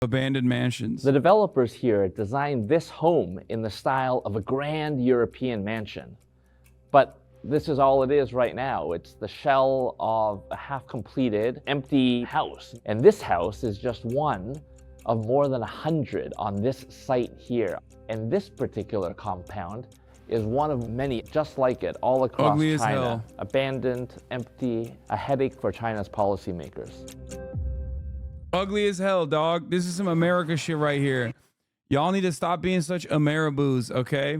Abandoned mansions. The developers here designed this home in the style of a grand European mansion. But this is all it is right now. It's the shell of a half-completed, empty house. And this house is just one of more than 100 on this site here. And this particular compound is one of many just like it all across Ugly as China. hell. Abandoned, empty, a headache for China's policymakers. Ugly as hell, dog. This is some America shit right here. Y'all need to stop being such Ameriboos, okay?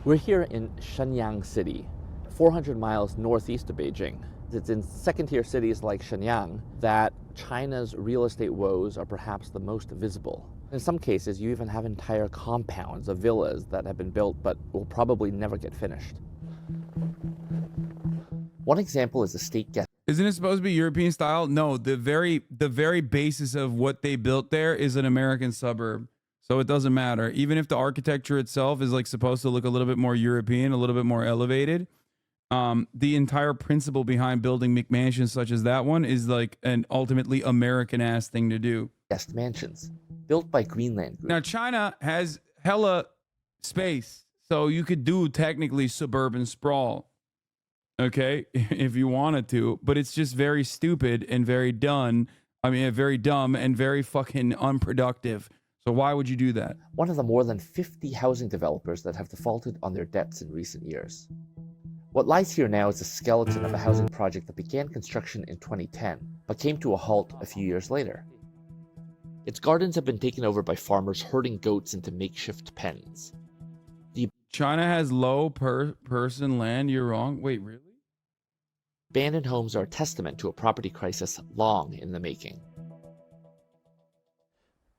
We're here in Shenyang City, 400 miles northeast of Beijing. It's in second-tier cities like Shenyang that China's real estate woes are perhaps the most visible. In some cases, you even have entire compounds of villas that have been built but will probably never get finished. One example is a state guest. Isn't it supposed to be European style? No, the very basis of what they built there is an American suburb. So it doesn't matter. Even if the architecture itself is like supposed to look a little bit more European, a little bit more elevated, the entire principle behind building McMansions such as that one is like an ultimately American-ass thing to do. Guest mansions built by Greenland Group. Now, China has hella space, so you could do technically suburban sprawl, okay, if you wanted to, but it's just very stupid and very dumb and very fucking unproductive. So why would you do that? One of the more than 50 housing developers that have defaulted on their debts in recent years. What lies here now is a skeleton of a housing project that began construction in 2010, but came to a halt a few years later. Its gardens have been taken over by farmers herding goats into makeshift pens. China has low person land, you're wrong. Wait, really? Abandoned homes are a testament to a property crisis long in the making.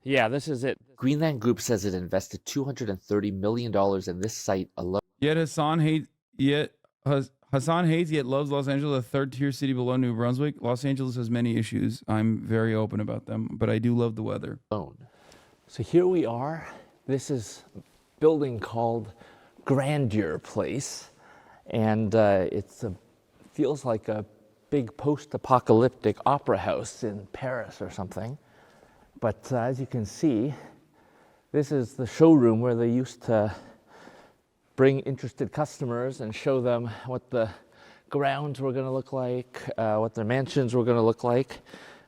Yeah, this is it. Greenland Group says it invested $230 million in this site alone. Yet Hassan hates yet loves Los Angeles, a third-tier city below New Brunswick. Los Angeles has many issues. I'm very open about them, but I do love the weather. So here we are. This is a building called Grandeur Place, and feels like a big post-apocalyptic opera house in Paris or something. But as you can see, this is the showroom where they used to bring interested customers and show them what the grounds were going to look like, what their mansions were going to look like.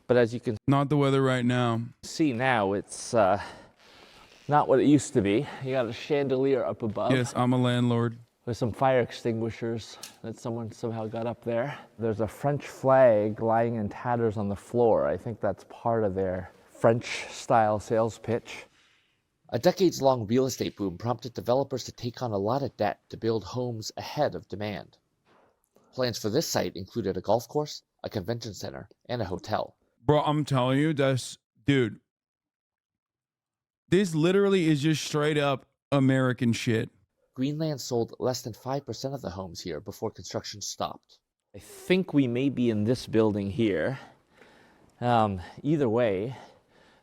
But as you can Not the weather right now. see now, it's not what it used to be. You got a chandelier up above. Yes, I'm a landlord. There's some fire extinguishers that someone somehow got up there. There's a French flag lying in tatters on the floor. I think that's part of their French-style sales pitch. A decades-long real estate boom prompted developers to take on a lot of debt to build homes ahead of demand. Plans for this site included a golf course, a convention center, and a hotel. Bro, I'm telling you, dude, this literally is just straight up American shit. Greenland sold less than 5% of the homes here before construction stopped. I think we may be in this building here. Either way,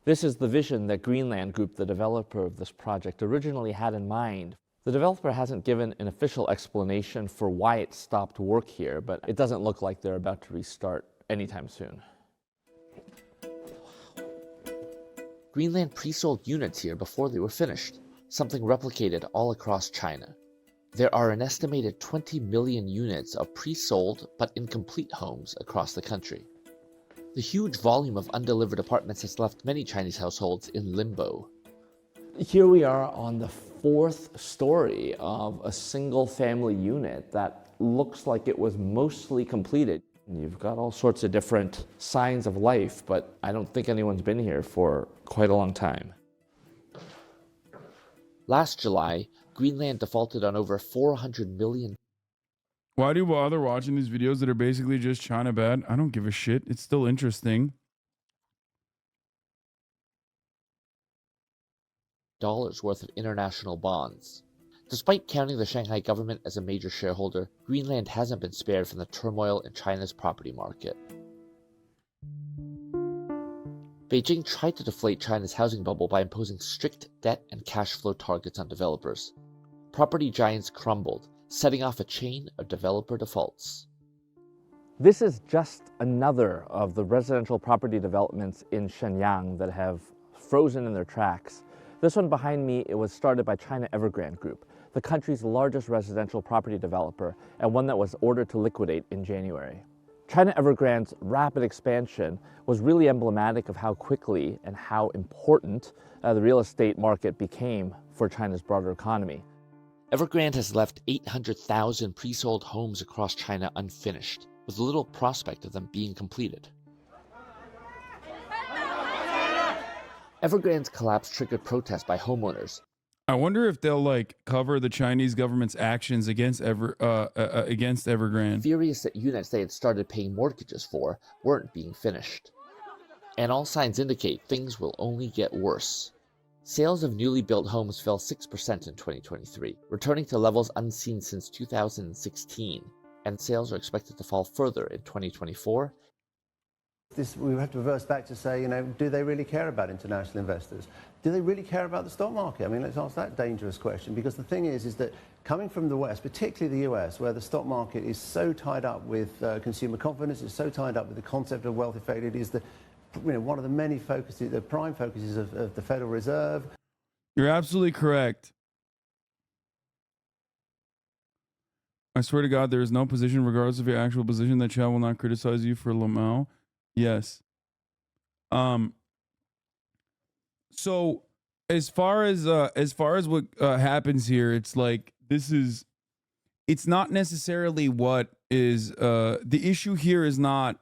this is the vision that Greenland Group, the developer of this project, originally had in mind. The developer hasn't given an official explanation for why it stopped work here, but it doesn't look like they're about to restart anytime soon. Greenland pre-sold units here before they were finished, something replicated all across China. There are an estimated 20 million units of pre-sold but incomplete homes across the country. The huge volume of undelivered apartments has left many Chinese households in limbo. Here we are on the 4th story of a single family unit that looks like it was mostly completed. You've got all sorts of different signs of life, but I don't think anyone's been here for quite a long time. Last July, Greenland defaulted on over 400 million. Why do you bother watching these videos that are basically just China bad? I don't give a shit. It's still interesting. Dollars worth of international bonds. Despite counting the Shanghai government as a major shareholder, Greenland hasn't been spared from the turmoil in China's property market. Beijing tried to deflate China's housing bubble by imposing strict debt and cash flow targets on developers. Property giants crumbled, setting off a chain of developer defaults. This is just another of the residential property developments in Shenyang that have frozen in their tracks. This one behind me, it was started by China Evergrande Group, the country's largest residential property developer, and one that was ordered to liquidate in January. China Evergrande's rapid expansion was really emblematic of how quickly and how important the real estate market became for China's broader economy. Evergrande has left 800,000 pre-sold homes across China unfinished, with little prospect of them being completed. Evergrande's collapse triggered protests by homeowners. I wonder if they'll like cover the Chinese government's actions against Evergrande. Furious that units they had started paying mortgages for weren't being finished. And all signs indicate things will only get worse. Sales of newly built homes fell 6% in 2023, returning to levels unseen since 2016. And sales are expected to fall further in 2024. We have to reverse back to say, do they really care about international investors? Do they really care about the stock market? I mean, let's ask that dangerous question, because the thing is that coming from the West, particularly the US, where the stock market is so tied up with consumer confidence, it's so tied up with the concept of wealth effect, it is one of the many focuses, the prime focuses of the Federal Reserve. You're absolutely correct. I swear to God, there is no position, regardless of your actual position, that Chad will not criticize you for Lamau. Yes. So as far as what happens here, it's like it's not necessarily what is the issue here is not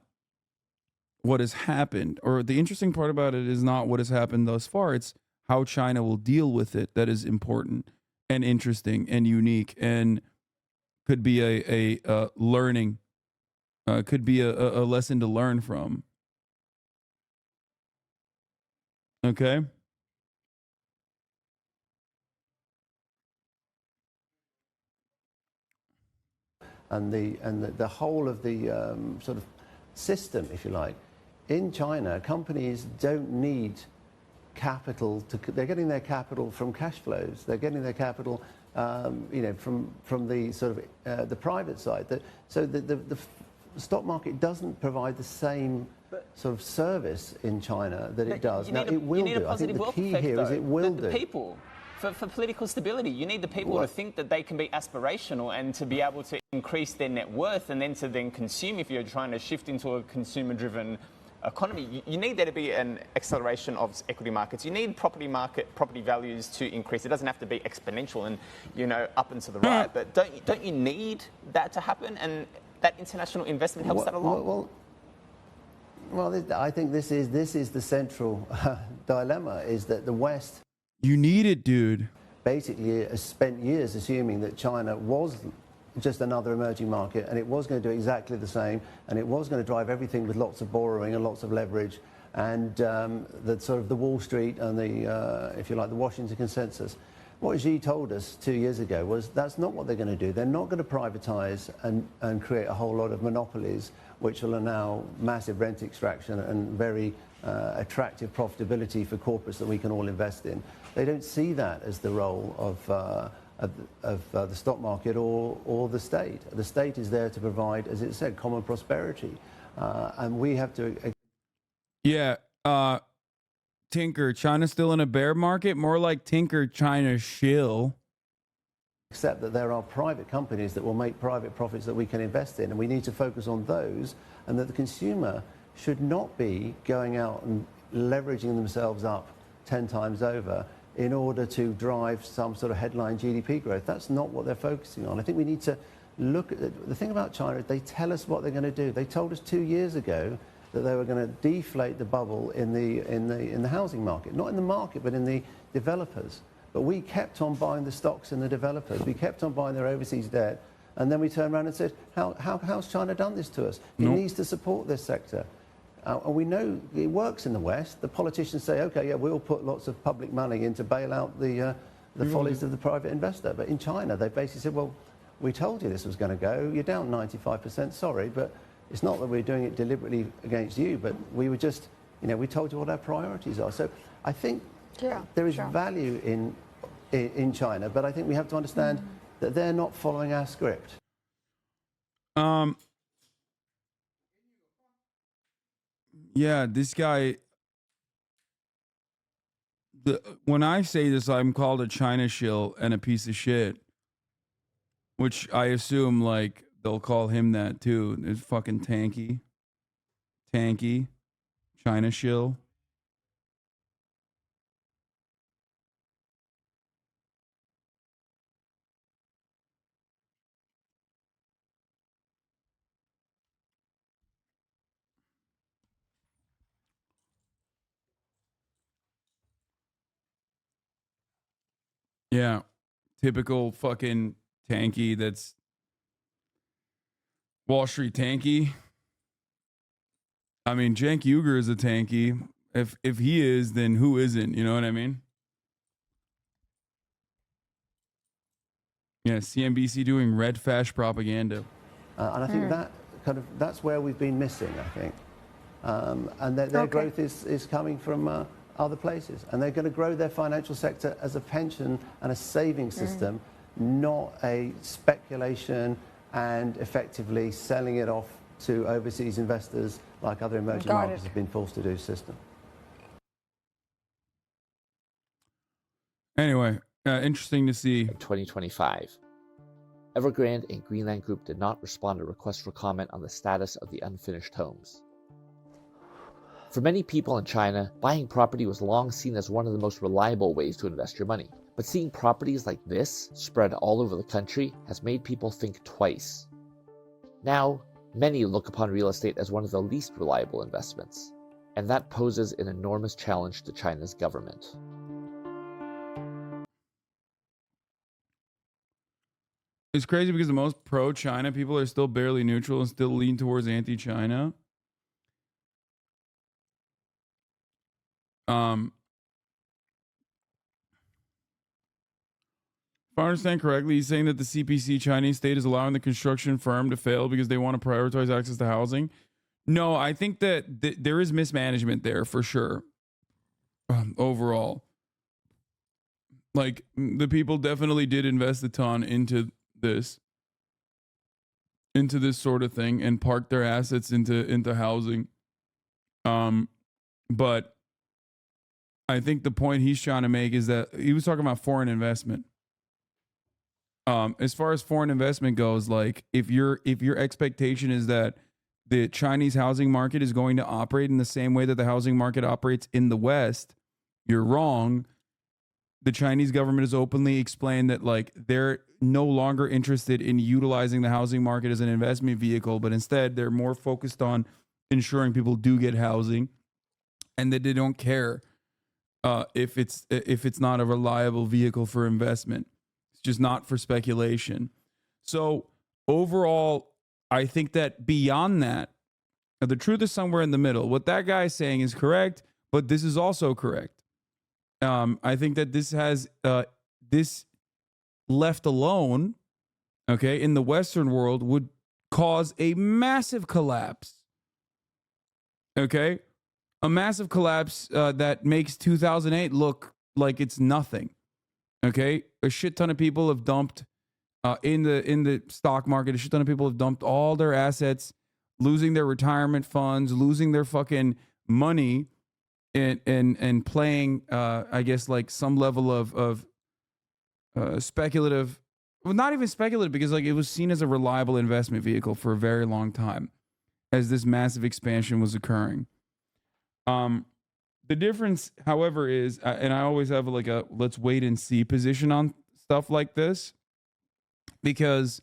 what has happened, or the interesting part about it is not what has happened thus far. It's how China will deal with it that is important and interesting and unique, and could be a learning, could be a lesson to learn from. Okay. And the whole of the sort of system, if you like, in China, companies don't need capital they're getting their capital from cash flows. They're getting their capital, from the sort of the private side. So the stock market doesn't provide the same sort of service in China that it does. Now, it will do. I think the key here is it will do. The people. For political stability, you need the people to think that they can be aspirational and to be able to increase their net worth and then to then consume if you're trying to shift into a consumer-driven economy. You need there to be an acceleration of equity markets. You need property values to increase. It doesn't have to be exponential and, up and to the right. But don't you need that to happen? And that international investment helps that along. Well, I think this is the central dilemma, is that the West... You need it, dude. Basically, has spent years assuming that China was just another emerging market, and it was going to do exactly the same, and it was going to drive everything with lots of borrowing and lots of leverage, and the sort of the Wall Street and the, if you like, the Washington consensus. What Xi told us 2 years ago was that's not what they're going to do. They're not going to privatize and create a whole lot of monopolies, which will allow massive rent extraction and very attractive profitability for corporates that we can all invest in. They don't see that as the role of the stock market or the state. The state is there to provide, as it said, common prosperity. And we have to... Yeah. Tinker, China's still in a bear market? More like Tinker, China shill. Except that there are private companies that will make private profits that we can invest in, and we need to focus on those, and that the consumer should not be going out and leveraging themselves up 10 times over in order to drive some sort of headline GDP growth. That's not what they're focusing on. I think we need to look at the thing about China. They tell us what they're going to do. They told us 2 years ago that they were going to deflate the bubble in the housing market, not in the market, but in the developers. But we kept on buying the stocks in the developers. We kept on buying their overseas debt. And then we turned around and said, how's China done this to us? It needs to support this sector. And we know it works in the West. The politicians say, OK, yeah, we'll put lots of public money in to bail out the follies of the private investor. But in China, they basically said, well, we told you this was going to go. You're down 95%, sorry. But it's not that we're doing it deliberately against you, but we were just, we told you what our priorities are. So I think there is value in China, but I think we have to understand that they're not following our script. Yeah, this guy. When I say this, I'm called a China shill and a piece of shit, which I assume like they'll call him that too. It's fucking tanky, China shill. Yeah, typical fucking tanky. That's Wall Street tanky. I mean, Cenk Uygur is a tanky. If he is, then who isn't? You know what I mean? Yeah, CNBC doing red fash propaganda. And I think that that's where we've been missing, I think. And their growth is coming from other places. And they're going to grow their financial sector as a pension and a saving system, not a speculation and effectively selling it off to overseas investors like other emerging markets have been forced to do system. Anyway, interesting to see. In 2025, Evergrande and Greenland Group did not respond to requests for comment on the status of the unfinished homes. For many people in China, buying property was long seen as one of the most reliable ways to invest your money. But seeing properties like this spread all over the country has made people think twice. Now, many look upon real estate as one of the least reliable investments, and that poses an enormous challenge to China's government. It's crazy because the most pro-China people are still barely neutral and still lean towards anti-China. If I understand correctly, he's saying that the CPC Chinese state is allowing the construction firm to fail because they want to prioritize access to housing. No, I think that there is mismanagement there for sure. Overall, like the people definitely did invest a ton into this sort of thing and park their assets into housing. But I think the point he's trying to make is that he was talking about foreign investment. As far as foreign investment goes, like if your expectation is that the Chinese housing market is going to operate in the same way that the housing market operates in the West, you're wrong. The Chinese government has openly explained that like they're no longer interested in utilizing the housing market as an investment vehicle, but instead they're more focused on ensuring people do get housing, and that they don't care if it's not a reliable vehicle for investment. It's just not for speculation. So overall, I think that beyond that, the truth is somewhere in the middle. What that guy is saying is correct, but this is also correct. I think that this has this left alone, okay, in the Western world would cause a massive collapse. Okay, a massive collapse that makes 2008 look like it's nothing. Okay, a shit ton of people have dumped in the stock market. A shit ton of people have dumped all their assets, losing their retirement funds, losing their fucking money, and playing, I guess, like some level of speculative. Well, not even speculative, because like it was seen as a reliable investment vehicle for a very long time, as this massive expansion was occurring. The difference, however, is, and I always have like a let's wait and see position on stuff like this, because